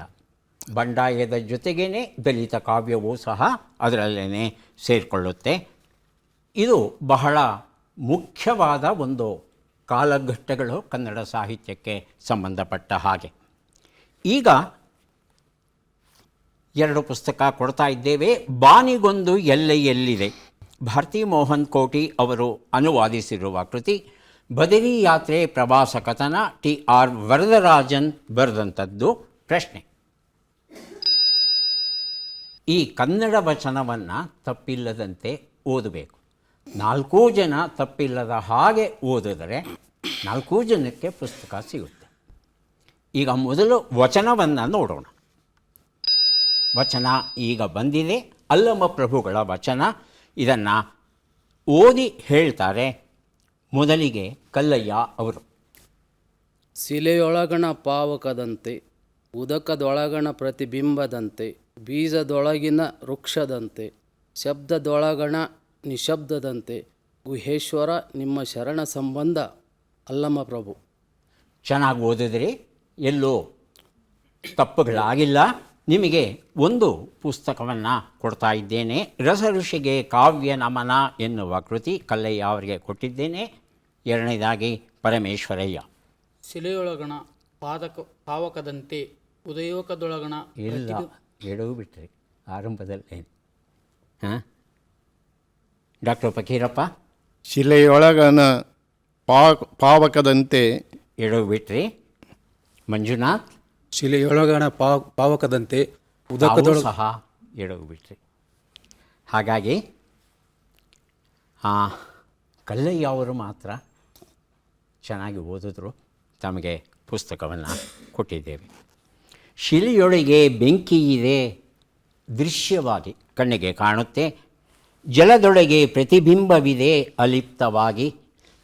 ಬಂಡಾಯದ ಜೊತೆಗೇ ದಲಿತ ಕಾವ್ಯವೂ ಸಹ ಅದರಲ್ಲೇ ಸೇರಿಕೊಳ್ಳುತ್ತೆ. ಇದು ಬಹಳ ಮುಖ್ಯವಾದ ಒಂದು ಕಾಲಘಟ್ಟಗಳು ಕನ್ನಡ ಸಾಹಿತ್ಯಕ್ಕೆ ಸಂಬಂಧಪಟ್ಟ ಹಾಗೆ. ಈಗ 2 ಪುಸ್ತಕ ಕೊಡ್ತಾ ಇದ್ದೇವೆ. ಬಾನಿಗೊಂದು ಎಲ್ಲೆ ಎಲ್ಲಿದೆ, ಭಾರತಿ ಮೋಹನ್ ಕೋಟಿ ಅವರು ಅನುವಾದಿಸಿರುವ ಕೃತಿ. ಬದರಿ ಯಾತ್ರೆ ಪ್ರವಾಸ ಕಥನ, TR ವರದರಾಜನ್ ಬರೆದಂಥದ್ದು. ಪ್ರಶ್ನೆ: ಈ ಕನ್ನಡ ವಚನವನ್ನು ತಪ್ಪಿಲ್ಲದಂತೆ ಓದಬೇಕು. 4 ಜನ ತಪ್ಪಿಲ್ಲದ ಹಾಗೆ ಓದಿದರೆ 4 ಜನಕ್ಕೆ ಪುಸ್ತಕ ಸಿಗುತ್ತೆ. ಈಗ ಮೊದಲು ವಚನವನ್ನು ನೋಡೋಣ. ವಚನ ಈಗ ಬಂದಿದೆ, ಅಲ್ಲಮ ಪ್ರಭುಗಳ ವಚನ. ಇದನ್ನು ಓದಿ ಹೇಳ್ತಾರೆ. ಮೊದಲಿಗೆ ಕಲ್ಲಯ್ಯ ಅವರು. ಶಿಲೆಯೊಳಗಣ ಪಾವಕದಂತೆ, ಉದಕದೊಳಗಣ ಪ್ರತಿಬಿಂಬದಂತೆ, ಬೀಜದೊಳಗಿನ ವೃಕ್ಷದಂತೆ, ಶಬ್ದದೊಳಗಣ ನಿಶಬ್ದದಂತೆ, ಗುಹೇಶ್ವರ ನಿಮ್ಮ ಶರಣ ಸಂಬಂಧ ಅಲ್ಲಮ ಪ್ರಭು. ಚೆನ್ನಾಗಿ ಓದಿದ್ರಿ, ಎಲ್ಲೂ ತಪ್ಪುಗಳಾಗಿಲ್ಲ. ನಿಮಗೆ ಒಂದು ಪುಸ್ತಕವನ್ನು ಕೊಡ್ತಾ ಇದ್ದೇನೆ. ರಸಋಷಿಗೆ ಕಾವ್ಯ ನಮನ ಎನ್ನುವ ಕೃತಿ ಕಲ್ಲಯ್ಯ ಅವರಿಗೆ ಕೊಟ್ಟಿದ್ದೇನೆ. ಎರಡನೇದಾಗಿ ಪರಮೇಶ್ವರಯ್ಯ. ಶಿಲೆಯೊಳಗಣ ಪಾವಕದಂತೆ ಉದಯೋಕದೊಳಗಣ ಇಲ್ಲ, ಎಡವು ಬಿಟ್ರಿ ಆರಂಭದಲ್ಲೇ. ಹಾಂ, ಡಾಕ್ಟರ್ ಫಕೀರಪ್ಪ. ಶಿಲೆಯೊಳಗನ ಪಾವಕದಂತೆ ಎಡವು ಬಿಟ್ರಿ. ಮಂಜುನಾಥ್. ಶಿಲೆಯೊಳಗಣ ಪಾವಕದಂತೆ ತಾವು ಉದಕದೊಳಗೆ ಸಹ ಎಡವು ಬಿಟ್ರಿ. ಹಾಗಾಗಿ ಕಲ್ಲಯ್ಯ ಅವರು ಮಾತ್ರ ಚೆನ್ನಾಗಿ ಓದಿದ್ರು. ತಮಗೆ ಪುಸ್ತಕವನ್ನು ಕೊಟ್ಟಿದ್ದೇವೆ. ಶಿಲೆಯೊಳಗೆ ಬೆಂಕಿ ಇದೆ, ದೃಶ್ಯವಾಗಿ ಕಣ್ಣಿಗೆ ಕಾಣುತ್ತೆ. ಜಲದೊಳಗೆ ಪ್ರತಿಬಿಂಬವಿದೆ ಅಲಿಪ್ತವಾಗಿ,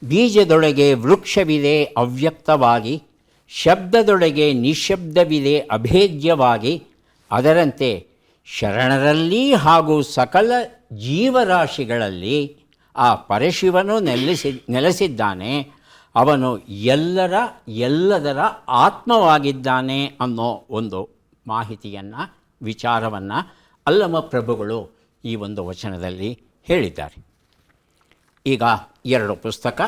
ಬೀಜದೊಳಗೆ ವೃಕ್ಷವಿದೆ ಅವ್ಯಕ್ತವಾಗಿ, ಶಬ್ದದೊಳಗೆ ನಿಶಬ್ದವಿದೆ ಅಭೇದ್ಯವಾಗಿ. ಅದರಂತೆ ಶರಣರಲ್ಲಿ ಹಾಗೂ ಸಕಲ ಜೀವರಾಶಿಗಳಲ್ಲಿ ಆ ಪರಶಿವನು ನೆಲೆಸಿದ್ದಾನೆ. ಅವನು ಎಲ್ಲದರ ಆತ್ಮವಾಗಿದ್ದಾನೆ ಅನ್ನೋ ಒಂದು ಮಾಹಿತಿಯನ್ನು, ವಿಚಾರವನ್ನು ಅಲ್ಲಮ ಪ್ರಭುಗಳು ಈ ಒಂದು ವಚನದಲ್ಲಿ ಹೇಳಿದ್ದಾರೆ. ಈಗ 2 ಪುಸ್ತಕ.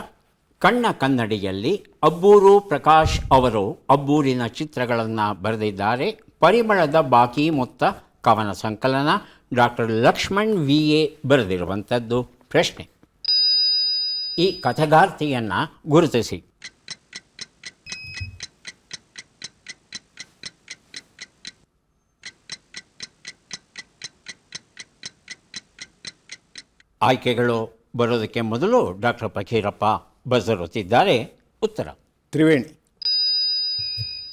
ಕಣ್ಣ ಕನ್ನಡಿಯಲ್ಲಿ ಅಬ್ಬೂರು ಪ್ರಕಾಶ್ ಅವರು ಅಬ್ಬೂರಿನ ಚಿತ್ರಗಳನ್ನು ಬರೆದಿದ್ದಾರೆ. ಪರಿಮಳದ ಬಾಕಿ ಮೊತ್ತ ಕವನ ಸಂಕಲನ, ಡಾಕ್ಟರ್ ಲಕ್ಷ್ಮಣ್ VA ಬರೆದಿರುವಂಥದ್ದು. ಪ್ರಶ್ನೆ: ಈ ಕಥೆಗಾರ್ತಿಯನ್ನು ಗುರುತಿಸಿ. ಆಯ್ಕೆಗಳು ಬರೋದಕ್ಕೆ ಮೊದಲು ಡಾಕ್ಟರ್ ಫಕೀರಪ್ಪ ಬರೆದಿರುತ್ತಿದ್ದಾರೆ. ಉತ್ತರ: ತ್ರಿವೇಣಿ.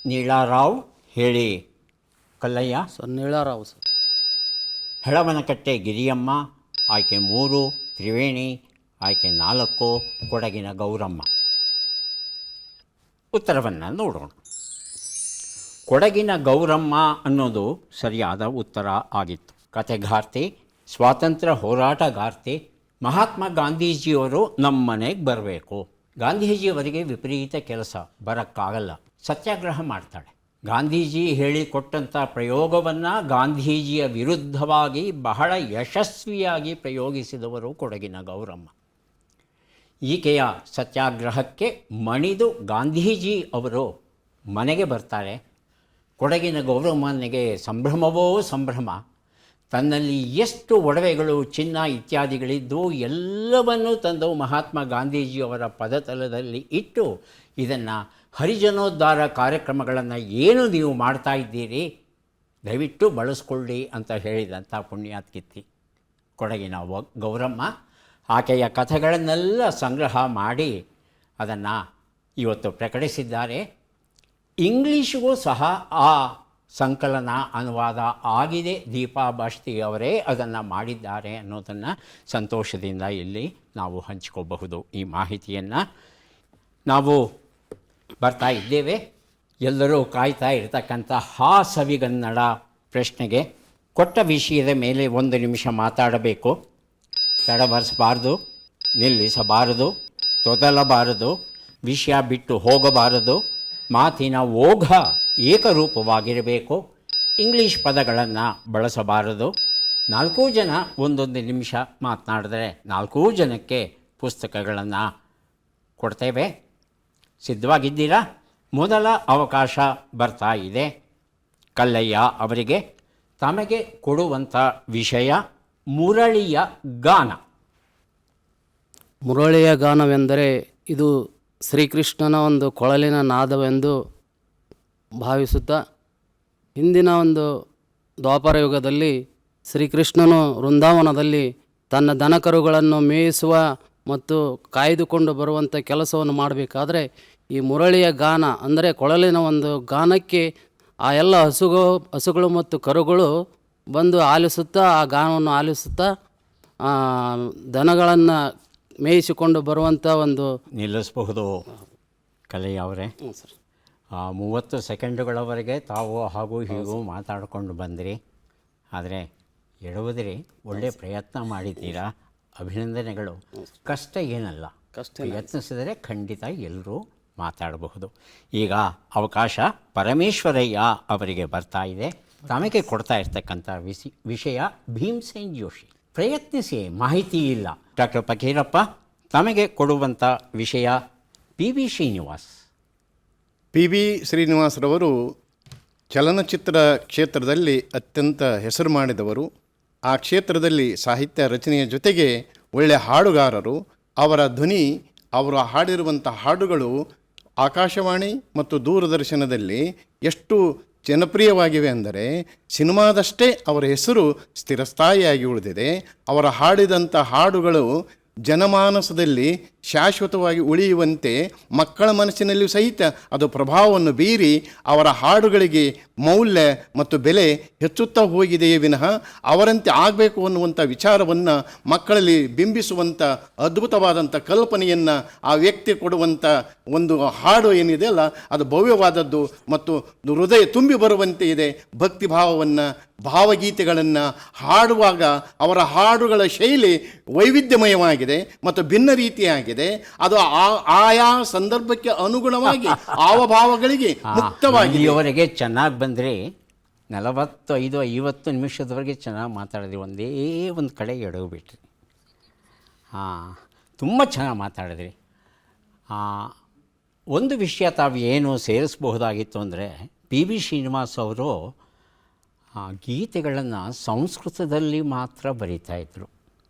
ನೀಳಾರಾವ್. ಹೇಳಿ ಕಲ್ಲಯ್ಯ. ನೀಳಾರಾವ್ ಸರ್. ಹೆಳವನಕಟ್ಟೆ ಗಿರಿಯಮ್ಮ. ಆಯ್ಕೆ 3 ತ್ರಿವೇಣಿ. ಆಯ್ಕೆ 4 ಕೊಡಗಿನ ಗೌರಮ್ಮ. ಉತ್ತರವನ್ನು ನೋಡೋಣ. ಕೊಡಗಿನ ಗೌರಮ್ಮ ಅನ್ನೋದು ಸರಿಯಾದ ಉತ್ತರ ಆಗಿತ್ತು. ಕಥೆಗಾರ್ತಿ, ಸ್ವಾತಂತ್ರ್ಯ ಹೋರಾಟಗಾರ್ತಿ. ಮಹಾತ್ಮ ಗಾಂಧೀಜಿಯವರು ನಮ್ಮ ಮನೆಗೆ ಬರಬೇಕು. ಗಾಂಧೀಜಿಯವರಿಗೆ ವಿಪರೀತ ಕೆಲಸ, ಬರೋಕ್ಕಾಗಲ್ಲ. ಸತ್ಯಾಗ್ರಹ ಮಾಡ್ತಾಳೆ. ಗಾಂಧೀಜಿ ಹೇಳಿಕೊಟ್ಟಂಥ ಪ್ರಯೋಗವನ್ನು ಗಾಂಧೀಜಿಯ ವಿರುದ್ಧವಾಗಿ ಬಹಳ ಯಶಸ್ವಿಯಾಗಿ ಪ್ರಯೋಗಿಸಿದವರು ಕೊಡಗಿನ ಗೌರಮ್ಮ. ಈಕೆಯ ಸತ್ಯಾಗ್ರಹಕ್ಕೆ ಮಣಿದು ಗಾಂಧೀಜಿ ಅವರು ಮನೆಗೆ ಬರ್ತಾರೆ. ಕೊಡಗಿನ ಗೌರಮ್ಮನಿಗೆ ಸಂಭ್ರಮವೋ ಸಂಭ್ರಮ. ತನ್ನಲ್ಲಿ ಎಷ್ಟು ಒಡವೆಗಳು, ಚಿನ್ನ ಇತ್ಯಾದಿಗಳಿದ್ದು ಎಲ್ಲವನ್ನೂ ತಂದು ಮಹಾತ್ಮ ಗಾಂಧೀಜಿಯವರ ಪದತಲದಲ್ಲಿ ಇಟ್ಟು, ಇದನ್ನು ಹರಿಜನೋದ್ಧಾರ ಕಾರ್ಯಕ್ರಮಗಳನ್ನು ಏನು ನೀವು ಮಾಡ್ತಾ ಇದ್ದೀರಿ, ದಯವಿಟ್ಟು ಬಳಸ್ಕೊಳ್ಳಿ ಅಂತ ಹೇಳಿದಂಥ ಪುಣ್ಯಾತ್ಕಿತ್ತಿ ಕೊಡಗಿನ ಗೌರಮ್ಮ. ಆಕೆಯ ಕಥೆಗಳನ್ನೆಲ್ಲ ಸಂಗ್ರಹ ಮಾಡಿ ಅದನ್ನು ಇವತ್ತು ಪ್ರಕಟಿಸಿದ್ದಾರೆ. ಇಂಗ್ಲೀಷ್ಗೂ ಸಹ ಆ ಸಂಕಲನ ಅನುವಾದ ಆಗಿದೆ. ದೀಪಾ ಬಾಷ್ತಿ ಅವರೇ ಅದನ್ನು ಮಾಡಿದ್ದಾರೆ ಅನ್ನೋದನ್ನು ಸಂತೋಷದಿಂದ ಇಲ್ಲಿ ನಾವು ಹಂಚ್ಕೋಬಹುದು. ಈ ಮಾಹಿತಿಯನ್ನು ನಾವು ಬರ್ತಾ ಇದ್ದೇವೆ. ಎಲ್ಲರೂ ಕಾಯ್ತಾ ಇರತಕ್ಕಂಥ ಸವಿಗನ್ನಡ ಪ್ರಶ್ನೆಗೆ ಕೊಟ್ಟ ವಿಷಯದ ಮೇಲೆ 1 ನಿಮಿಷ ಮಾತಾಡಬೇಕು. ತಡಬರಿಸಬಾರ್ದು, ನಿಲ್ಲಿಸಬಾರದು, ತೊದಲಬಾರದು, ವಿಷಯ ಬಿಟ್ಟು ಹೋಗಬಾರದು, ಮಾತಿನ ಓಘ ಏಕರೂಪವಾಗಿರಬೇಕು, ಇಂಗ್ಲೀಷ್ ಪದಗಳನ್ನು ಬಳಸಬಾರದು. 4 ಜನ 1 ನಿಮಿಷ ಮಾತನಾಡಿದ್ರೆ 4 ಜನಕ್ಕೆ ಪುಸ್ತಕಗಳನ್ನು ಕೊಡ್ತೇವೆ. ಸಿದ್ಧವಾಗಿದ್ದೀರಾ? ಮೊದಲ ಅವಕಾಶ ಬರ್ತಾ ಇದೆ. ಕಲ್ಲಯ್ಯ ಅವರಿಗೆ ತಮಗೆ ಕೊಡುವಂಥ ವಿಷಯ ಮುರಳಿಯ ಗಾನ. ಮುರಳಿಯ ಗಾನವೆಂದರೆ ಇದು ಶ್ರೀಕೃಷ್ಣನ ಒಂದು ಕೊಳಲಿನ ನಾದವೆಂದು ಭಾವಿಸುತ್ತಾ, ಹಿಂದಿನ ಒಂದು ದ್ವಾಪರ ಯುಗದಲ್ಲಿ ಶ್ರೀಕೃಷ್ಣನು ವೃಂದಾವನದಲ್ಲಿ ತನ್ನ ದನಕರುಗಳನ್ನು ಮೇಯಿಸುವ ಮತ್ತು ಕಾಯ್ದುಕೊಂಡು ಬರುವಂಥ ಕೆಲಸವನ್ನು ಮಾಡಬೇಕಾದ್ರೆ ಈ ಮುರಳಿಯ ಗಾನ ಅಂದರೆ ಕೊಳಲಿನ ಒಂದು ಗಾನಕ್ಕೆ ಆ ಎಲ್ಲ ಹಸುಗಳು ಮತ್ತು ಕರುಗಳು ಬಂದು ಆಲಿಸುತ್ತಾ, ಆ ಗಾನವನ್ನು ಆಲಿಸುತ್ತಾ ದನಗಳನ್ನು ಮೇಯಿಸಿಕೊಂಡು ಬರುವಂಥ ಒಂದು ನಿಲ್ಲಿಸಬಹುದು ಕಲ್ಲಯ್ಯ ಅವರೇ. 30 ಸೆಕೆಂಡುಗಳವರೆಗೆ ತಾವು ಹಾಗೂ ಹೀಗೂ ಮಾತಾಡಿಕೊಂಡು ಬಂದಿರಿ. ಆದರೆ ಎಡುವುದಿರಿ, ಒಳ್ಳೆಯ ಪ್ರಯತ್ನ ಮಾಡಿದ್ದೀರಾ, ಅಭಿನಂದನೆಗಳು. ಕಷ್ಟ ಏನಲ್ಲ, ಪ್ರಯತ್ನಿಸಿದರೆ ಖಂಡಿತ ಎಲ್ಲರೂ ಮಾತಾಡಬಹುದು. ಈಗ ಅವಕಾಶ ಪರಮೇಶ್ವರಯ್ಯ ಅವರಿಗೆ ಬರ್ತಾ ಇದೆ. ತಮಗೆ ಕೊಡ್ತಾ ಇರ್ತಕ್ಕಂಥ ವಿಷಯ ಭೀಮಸೇನ್ ಜೋಶಿ. ಪ್ರಯತ್ನಿಸಿ, ಮಾಹಿತಿ ಇಲ್ಲ. ಡಾಕ್ಟರ್ ಫಕೀರಪ್ಪ, ತಮಗೆ ಕೊಡುವಂಥ ವಿಷಯ PV ಶ್ರೀನಿವಾಸ್. PV ಶ್ರೀನಿವಾಸರವರು ಚಲನಚಿತ್ರ ಕ್ಷೇತ್ರದಲ್ಲಿ ಅತ್ಯಂತ ಹೆಸರು ಮಾಡಿದವರು. ಆ ಕ್ಷೇತ್ರದಲ್ಲಿ ಸಾಹಿತ್ಯ ರಚನೆಯ ಜೊತೆಗೆ ಒಳ್ಳೆಯ ಹಾಡುಗಾರರು. ಅವರ ಧ್ವನಿ, ಅವರು ಹಾಡಿರುವಂಥ ಹಾಡುಗಳು ಆಕಾಶವಾಣಿ ಮತ್ತು ದೂರದರ್ಶನದಲ್ಲಿ ಎಷ್ಟು ಜನಪ್ರಿಯವಾಗಿವೆ ಅಂದರೆ ಸಿನಿಮಾದಷ್ಟೇ ಅವರ ಹೆಸರು ಸ್ಥಿರಸ್ಥಾಯಿಯಾಗಿ ಉಳಿದಿದೆ. ಅವರ ಹಾಡಿದಂಥ ಹಾಡುಗಳು ಜನಮಾನಸದಲ್ಲಿ ಶಾಶ್ವತವಾಗಿ ಉಳಿಯುವಂತೆ ಮಕ್ಕಳ ಮನಸ್ಸಿನಲ್ಲಿಯೂ ಸಹಿತ ಅದು ಪ್ರಭಾವವನ್ನು ಬೀರಿ ಅವರ ಹಾಡುಗಳಿಗೆ ಮೌಲ್ಯ ಮತ್ತು ಬೆಲೆ ಹೆಚ್ಚುತ್ತಾ ಹೋಗಿದೆಯೇ ವಿನಃ ಅವರಂತೆ ಆಗಬೇಕು ಅನ್ನುವಂಥ ವಿಚಾರವನ್ನು ಮಕ್ಕಳಲ್ಲಿ ಬಿಂಬಿಸುವಂಥ ಅದ್ಭುತವಾದಂಥ ಕಲ್ಪನೆಯನ್ನು ಆ ವ್ಯಕ್ತಿ ಕೊಡುವಂಥ ಒಂದು ಹಾಡು ಏನಿದೆ ಅಲ್ಲ, ಅದು ಭವ್ಯವಾದದ್ದು ಮತ್ತು ಹೃದಯ ತುಂಬಿ ಬರುವಂತೆ ಇದೆ. ಭಕ್ತಿ ಭಾವವನ್ನು, ಭಾವಗೀತೆಗಳನ್ನು ಹಾಡುವಾಗ ಅವರ ಹಾಡುಗಳ ಶೈಲಿ ವೈವಿಧ್ಯಮಯವಾಗಿದೆ ಮತ್ತು ಭಿನ್ನ ರೀತಿಯಾಗಿದೆ. ಅದು ಆಯಾ ಸಂದರ್ಭಕ್ಕೆ ಅನುಗುಣವಾಗಿ ಭಾವಗಳಿಗೆ ಮುಕ್ತವಾಗಿದೆ. ಇಲ್ಲಿಯವರೆಗೆ ಚೆನ್ನಾಗಿ ಬಂದರೆ 45-50 ನಿಮಿಷದವರೆಗೆ ಚೆನ್ನಾಗಿ ಮಾತಾಡಿದ್ರಿ. ಒಂದೇ ಒಂದು ಕಡೆ ಎಡವು ಬಿಟ್ರಿ. ತುಂಬ ಚೆನ್ನಾಗಿ ಮಾತಾಡಿದ್ರಿ. ಒಂದು ವಿಷಯ ತಾವು ಏನು ಸೇರಿಸಬಹುದಾಗಿತ್ತು ಅಂದರೆ, PV ಶ್ರೀನಿವಾಸ್ ಅವರು ಗೀತೆಗಳನ್ನು ಸಂಸ್ಕೃತದಲ್ಲಿ ಮಾತ್ರ ಬರೀತಾಯಿದ್ರು.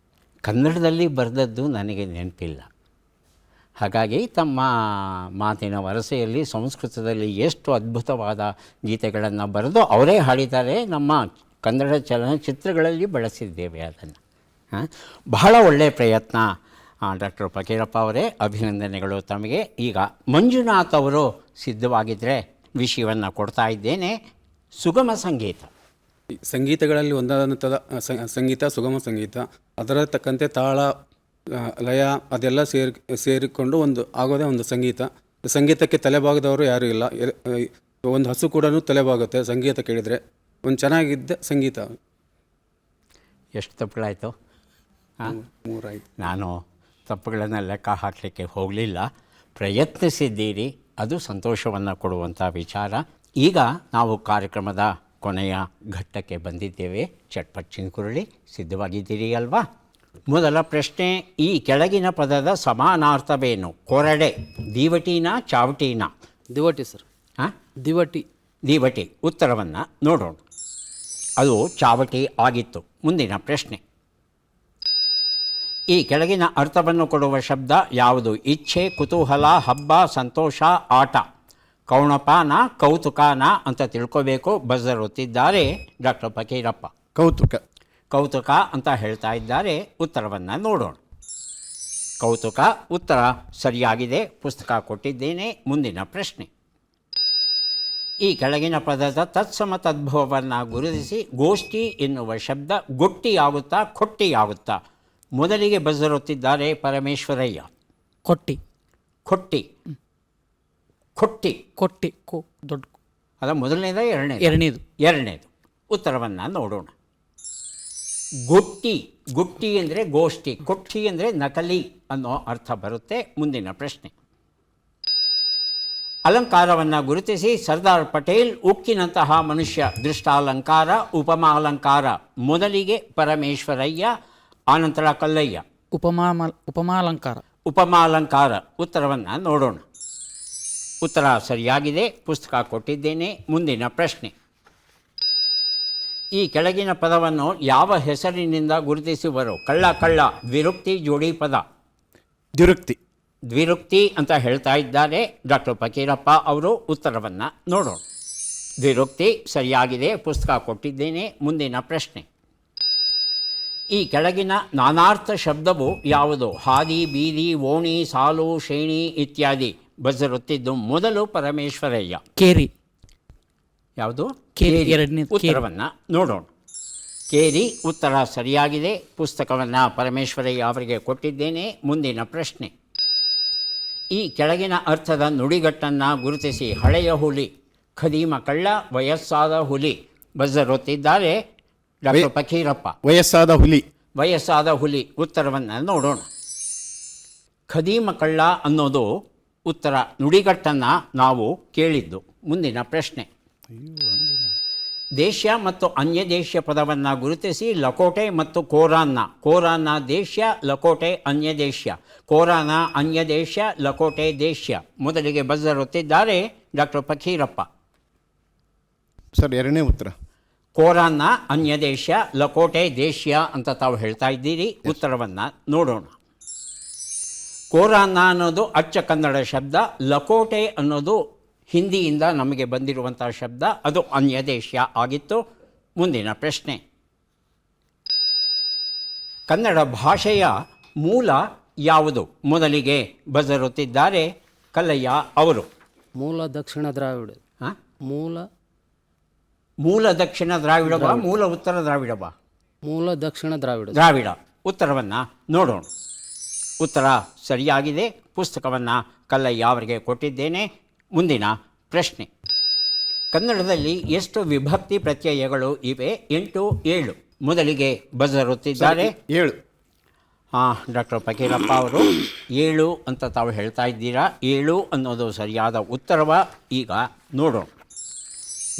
ಕನ್ನಡದಲ್ಲಿ ಬರೆದದ್ದು ನನಗೆ ನೆನಪಿಲ್ಲ. ಹಾಗಾಗಿ ತಮ್ಮ ಮಾತಿನ ವರಸೆಯಲ್ಲಿ ಸಂಸ್ಕೃತದಲ್ಲಿ ಎಷ್ಟು ಅದ್ಭುತವಾದ ಗೀತೆಗಳನ್ನು ಬರೆದು ಅವರೇ ಹಾಡಿದ್ದಾರೆ. ನಮ್ಮ ಕನ್ನಡ ಚಲನಚಿತ್ರಗಳಲ್ಲಿ ಬಳಸಿದ್ದೇವೆ ಅದನ್ನು. ಬಹಳ ಒಳ್ಳೆಯ ಪ್ರಯತ್ನ ಡಾಕ್ಟರ್ ಫಕೀರಪ್ಪ ಅವರೇ, ಅಭಿನಂದನೆಗಳು ತಮಗೆ. ಈಗ ಮಂಜುನಾಥ್ ಅವರು ಸಿದ್ಧವಾಗಿದ್ದರೆ ವಿಷಯವನ್ನು ಕೊಡ್ತಾ ಇದ್ದೇನೆ. ಸುಗಮ ಸಂಗೀತ. ಸಂಗೀತಗಳಲ್ಲಿ ಒಂದಾದಂಥದ ಸಂಗೀತ ಸುಗಮ ಸಂಗೀತ. ಅದರ ತಕ್ಕಂತೆ ತಾಳ, ಲಯ ಅದೆಲ್ಲ ಸೇರಿಕೊಂಡು ಆಗೋದೇ ಒಂದು ಸಂಗೀತ. ಸಂಗೀತಕ್ಕೆ ತಲೆಬಾಗದವರು ಯಾರೂ ಇಲ್ಲ. ಒಂದು ಹಸು ಕೂಡ ತಲೆಬಾಗುತ್ತೆ ಸಂಗೀತ ಕೇಳಿದರೆ. ಒಂದು ಚೆನ್ನಾಗಿದ್ದ ಸಂಗೀತ. ಎಷ್ಟು ತಪ್ಪುಗಳಾಯಿತು? 3 ಆಯಿತು. ನಾನು ತಪ್ಪುಗಳನ್ನು ಲೆಕ್ಕ ಹಾಕಲಿಕ್ಕೆ ಹೋಗಲಿಲ್ಲ. ಪ್ರಯತ್ನಿಸಿದ್ದೀರಿ, ಅದು ಸಂತೋಷವನ್ನು ಕೊಡುವಂಥ ವಿಚಾರ. ಈಗ ನಾವು ಕಾರ್ಯಕ್ರಮದ ಕೊನೆಯ ಘಟ್ಟಕ್ಕೆ ಬಂದಿದ್ದೇವೆ. ಚಟ್ಪಟ್ ಚಿಂಕುರುಳಿ, ಸಿದ್ಧವಾಗಿದ್ದೀರಿ ಅಲ್ವಾ? ಮೊದಲ ಪ್ರಶ್ನೆ, ಈ ಕೆಳಗಿನ ಪದದ ಸಮಾನಾರ್ಥವೇನು? ಕೊರಡೆ. ದೀವಟಿನ ಚಾವಟಿನ? ದಿವಟಿ ಸರ್. ದಿವಟಿ. ದೀವಟಿ. ಉತ್ತರವನ್ನು ನೋಡೋಣ. ಅದು ಚಾವಟಿ ಆಗಿತ್ತು. ಮುಂದಿನ ಪ್ರಶ್ನೆ, ಈ ಕೆಳಗಿನ ಅರ್ಥವನ್ನು ಕೊಡುವ ಶಬ್ದ ಯಾವುದು? ಇಚ್ಛೆ, ಕುತೂಹಲ, ಹಬ್ಬ, ಸಂತೋಷ, ಆಟ. ಕೌಣಪಾನ, ಕೌತುಕಾನ ಅಂತ ತಿಳ್ಕೋಬೇಕು. ಬಜರ್ ಒತ್ತಿದ್ದಾರೆ ಡಾಕ್ಟರ್ ಫಕೀರಪ್ಪ. ಕೌತುಕ ಅಂತ ಹೇಳ್ತಾ ಇದ್ದಾರೆ. ಉತ್ತರವನ್ನು ನೋಡೋಣ. ಕೌತುಕ ಉತ್ತರ ಸರಿಯಾಗಿದೆ. ಪುಸ್ತಕ ಕೊಟ್ಟಿದ್ದೇನೆ. ಮುಂದಿನ ಪ್ರಶ್ನೆ, ಈ ಕೆಳಗಿನ ಪದದ ತತ್ಸಮ ತದ್ಭವವನ್ನು ಗುರುತಿಸಿ. ಗೋಷ್ಠಿ ಎನ್ನುವ ಶಬ್ದ ಗೊಟ್ಟಿಯಾಗುತ್ತಾ ಕೊಟ್ಟಿಯಾಗುತ್ತಾ? ಮೊದಲಿಗೆ ಬಜರ್ ಒತ್ತಿದ್ದಾರೆ ಪರಮೇಶ್ವರಯ್ಯ. ಕೊಟ್ಟಿ. ಕೊಟ್ಟಿ. ಕೊಟ್ಟಿ. ಕೊಟ್ಟಿ ದೊಡ್ಡ ಅದ ಮೊದಲನೇದ ಎರಡನೇದು. ಎರಡನೇದು ಉತ್ತರವನ್ನು ನೋಡೋಣ. ಗುಟ್ಟಿ. ಗುಟ್ಟಿ ಅಂದರೆ ಗೋಷ್ಠಿ, ಕೊಟ್ಟಿ ಅಂದರೆ ನಕಲಿ ಅನ್ನೋ ಅರ್ಥ ಬರುತ್ತೆ. ಮುಂದಿನ ಪ್ರಶ್ನೆ. ಅಲಂಕಾರವನ್ನು ಗುರುತಿಸಿ. ಸರ್ದಾರ್ ಪಟೇಲ್ ಉಕ್ಕಿನಂತಹ ಮನುಷ್ಯ. ದೃಷ್ಟಾಲಂಕಾರ, ಉಪಮಾಲಂಕಾರ. ಮೊದಲಿಗೆ ಪರಮೇಶ್ವರಯ್ಯ, ಆನಂತರ ಕಲ್ಲಯ್ಯ. ಉಪಮಾಲಂಕಾರ. ಉಪಮಾಲಂಕಾರ. ಉತ್ತರವನ್ನು ನೋಡೋಣ. ಉತ್ತರ ಸರಿಯಾಗಿದೆ. ಪುಸ್ತಕ ಕೊಟ್ಟಿದ್ದೇನೆ. ಮುಂದಿನ ಪ್ರಶ್ನೆ. ಈ ಕೆಳಗಿನ ಪದವನ್ನು ಯಾವ ಹೆಸರಿನಿಂದ ಗುರುತಿಸುವರು? ಕಳ್ಳ ಕಳ್ಳ, ದ್ವಿರುಕ್ತಿ, ಜೋಡಿ ಪದ. ದ್ವಿರುಕ್ತಿ. ದ್ವಿರುಕ್ತಿ ಅಂತ ಹೇಳ್ತಾ ಇದ್ದಾರೆ ಡಾಕ್ಟರ್ ಫಕೀರಪ್ಪ ಅವರು. ಉತ್ತರವನ್ನು ನೋಡೋಣ. ದ್ವಿರುಕ್ತಿ ಸರಿಯಾಗಿದೆ. ಪುಸ್ತಕ ಕೊಟ್ಟಿದ್ದೇನೆ. ಮುಂದಿನ ಪ್ರಶ್ನೆ. ಈ ಕೆಳಗಿನ ನಾನಾರ್ಥ ಶಬ್ದವು ಯಾವುದು? ಹಾದಿ, ಬೀದಿ, ಓಣಿ, ಸಾಲು, ಶ್ರೇಣಿ ಇತ್ಯಾದಿ. ಬಜರುತ್ತಿದ್ದು ಮೊದಲು ಪರಮೇಶ್ವರಯ್ಯ. ಕೇರಿ. ಯಾವುದು? ಕೇರಿ. ಎರಡನೇದು ಉತ್ತರವನ್ನು ನೋಡೋಣ. ಕೇರಿ. ಉತ್ತರ ಸರಿಯಾಗಿದೆ. ಪುಸ್ತಕವನ್ನು ಪರಮೇಶ್ವರಯ್ಯ ಅವರಿಗೆ ಕೊಟ್ಟಿದ್ದೇನೆ. ಮುಂದಿನ ಪ್ರಶ್ನೆ. ಈ ಕೆಳಗಿನ ಅರ್ಥದ ನುಡಿಗಟ್ಟನ್ನು ಗುರುತಿಸಿ. ಹಳೆಯ ಹುಲಿ, ಖದೀಮ ಕಳ್ಳ, ವಯಸ್ಸಾದ ಹುಲಿ. ಬಜರುತ್ತಿದ್ದಾರೆ ಡಾಕ್ಟರ್ ಫಕೀರಪ್ಪ. ವಯಸ್ಸಾದ ಹುಲಿ. ವಯಸ್ಸಾದ ಹುಲಿ. ಉತ್ತರವನ್ನು ನೋಡೋಣ. ಖದೀಮ ಕಳ್ಳ ಅನ್ನೋದು ಉತ್ತರ. ನುಡಿಗಟ್ಟನ್ನು ನಾವು ಕೇಳಿದ್ದು. ಮುಂದಿನ ಪ್ರಶ್ನೆ. ದೇಶ ಮತ್ತು ಅನ್ಯ ದೇಶ ಪದವನ್ನು ಗುರುತಿಸಿ. ಲಕೋಟೆ ಮತ್ತು ಕೋರಾನ್ನ. ಕೋರಾನ್ನ ದೇಶ, ಲಕೋಟೆ ಅನ್ಯ ದೇಶ. ಕೋರಾನ ಅನ್ಯ ದೇಶ, ಲಕೋಟೆ ದೇಶ. ಮೊದಲಿಗೆ ಬಜರುತ್ತಿದ್ದಾರೆ ಡಾಕ್ಟರ್ ಫಕೀರಪ್ಪ. ಸರ್, ಎರಡನೇ ಉತ್ತರ. ಕೋರಾನ್ನ ಅನ್ಯ ದೇಶ, ಲಕೋಟೆ ದೇಶ ಅಂತ ತಾವು ಹೇಳ್ತಾ ಇದ್ದೀರಿ. ಉತ್ತರವನ್ನು ನೋಡೋಣ. ಕೋರಾನ್ನ ಅನ್ನೋದು ಅಚ್ಚ ಕನ್ನಡ ಶಬ್ದ. ಲಕೋಟೆ ಅನ್ನೋದು ಹಿಂದಿಯಿಂದ ನಮಗೆ ಬಂದಿರುವಂಥ ಶಬ್ದ. ಅದು ಅನ್ಯ ದೇಶ ಆಗಿತ್ತು. ಮುಂದಿನ ಪ್ರಶ್ನೆ. ಕನ್ನಡ ಭಾಷೆಯ ಮೂಲ ಯಾವುದು? ಮೊದಲಿಗೆ ಬಜರುತ್ತಿದ್ದಾರೆ ಕಲ್ಲಯ್ಯ ಅವರು. ಮೂಲ ದಕ್ಷಿಣ ದ್ರಾವಿಡ. ಹಾಂ, ಮೂಲ ದಕ್ಷಿಣ ದ್ರಾವಿಡವ, ಮೂಲ ಉತ್ತರ ದ್ರಾವಿಡವ? ಮೂಲ ದಕ್ಷಿಣ ದ್ರಾವಿಡ. ದ್ರಾವಿಡ. ಉತ್ತರವನ್ನು ನೋಡೋಣ. ಉತ್ತರ ಸರಿಯಾಗಿದೆ. ಪುಸ್ತಕವನ್ನು ಕಲ್ಲಯ್ಯ ಅವರಿಗೆ ಕೊಟ್ಟಿದ್ದೇನೆ. ಮುಂದಿನ ಪ್ರಶ್ನೆ. ಕನ್ನಡದಲ್ಲಿ ಎಷ್ಟು ವಿಭಕ್ತಿ ಪ್ರತ್ಯಯಗಳು ಇವೆ? 8, 7. ಮೊದಲಿಗೆ ಬಜರುತ್ತಿದ್ದಾರೆ 7. ಹಾಂ, ಡಾಕ್ಟರ್ ಫಕೀರಪ್ಪ ಅವರು 7 ಅಂತ ತಾವು ಹೇಳ್ತಾ ಇದ್ದೀರಾ. 7 ಅನ್ನೋದು ಸರಿಯಾದ ಉತ್ತರವ? ಈಗ ನೋಡೋಣ.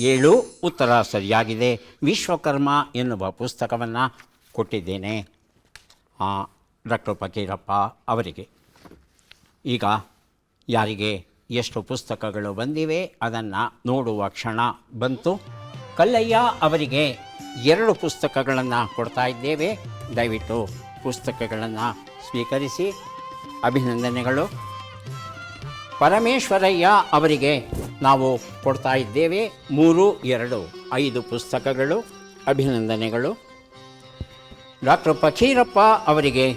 7 ಉತ್ತರ ಸರಿಯಾಗಿದೆ. ವಿಶ್ವಕರ್ಮ ಎನ್ನುವ ಪುಸ್ತಕವನ್ನು ಕೊಟ್ಟಿದ್ದೇನೆ ಡಾಕ್ಟರ್ ಫಕೀರಪ್ಪ ಅವರಿಗೆ. ಈಗ ಯಾರಿಗೆ ಎಷ್ಟು ಪುಸ್ತಕಗಳು ಬಂದಿವೆ ಅದನ್ನು ನೋಡುವ ಕ್ಷಣ ಬಂತು. ಕಲ್ಲಯ್ಯ ಅವರಿಗೆ 2 ಪುಸ್ತಕಗಳನ್ನು ಕೊಡ್ತಾ ಇದ್ದೇವೆ. ದಯವಿಟ್ಟು ಪುಸ್ತಕಗಳನ್ನು ಸ್ವೀಕರಿಸಿ. ಅಭಿನಂದನೆಗಳು. ಪರಮೇಶ್ವರಯ್ಯ ಅವರಿಗೆ ನಾವು ಕೊಡ್ತಾ ಇದ್ದೇವೆ 3, 2, 5 ಪುಸ್ತಕಗಳು. ಅಭಿನಂದನೆಗಳು. ಡಾಕ್ಟರ್ ಫಕೀರಪ್ಪ ಅವರಿಗೆ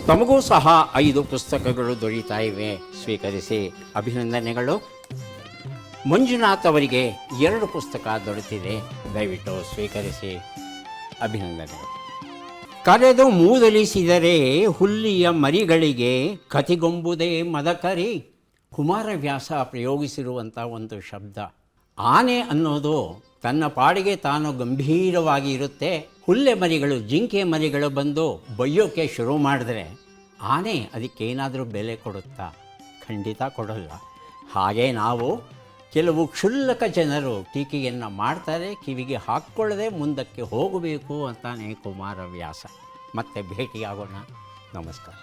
ತಮಗೂ ಸಹ 5 ಪುಸ್ತಕಗಳು ದೊರೀತಾ ಇವೆ. ಸ್ವೀಕರಿಸಿ. ಅಭಿನಂದನೆಗಳು. ಮಂಜುನಾಥ್ ಅವರಿಗೆ 2 ಪುಸ್ತಕ ದೊರೆತಿದೆ. ದಯವಿಟ್ಟು ಸ್ವೀಕರಿಸಿ. ಅಭಿನಂದನೆಗಳು. ಕರೆದು ಮೂದಲಿಸಿದರೆ ಹುಲ್ಲಿಯ ಮರಿಗಳಿಗೆ ಕತಿಗೊಂಬುದೇ ಮದಕರಿ. ಕುಮಾರವ್ಯಾಸ ಪ್ರಯೋಗಿಸಿರುವಂಥ ಒಂದು ಶಬ್ದ. ಆನೆ ಅನ್ನೋದು ತನ್ನ ಪಾಡಿಗೆ ತಾನು ಗಂಭೀರವಾಗಿ ಇರುತ್ತೆ. ಹುಲ್ಲೆ ಮರಿಗಳು, ಜಿಂಕೆ ಮರಿಗಳು ಬಂದು ಬೈಯೋಕ್ಕೆ ಶುರು ಮಾಡಿದ್ರೆ ಆನೆ ಅದಕ್ಕೇನಾದರೂ ಬೆಲೆ ಕೊಡುತ್ತಾ? ಖಂಡಿತ ಕೊಡಲ್ಲ. ಹಾಗೆ ನಾವು ಕೆಲವು ಕ್ಷುಲ್ಲಕ ಜನರು ಟೀಕೆಯನ್ನು ಮಾಡ್ತಾರೆ. ಕಿವಿಗೆ ಹಾಕ್ಕೊಳ್ಳದೆ ಮುಂದಕ್ಕೆ ಹೋಗಬೇಕು ಅಂತಾನೆ ಕುಮಾರವ್ಯಾಸ. ಮತ್ತೆ ಭೇಟಿಯಾಗೋಣ. ನಮಸ್ಕಾರ.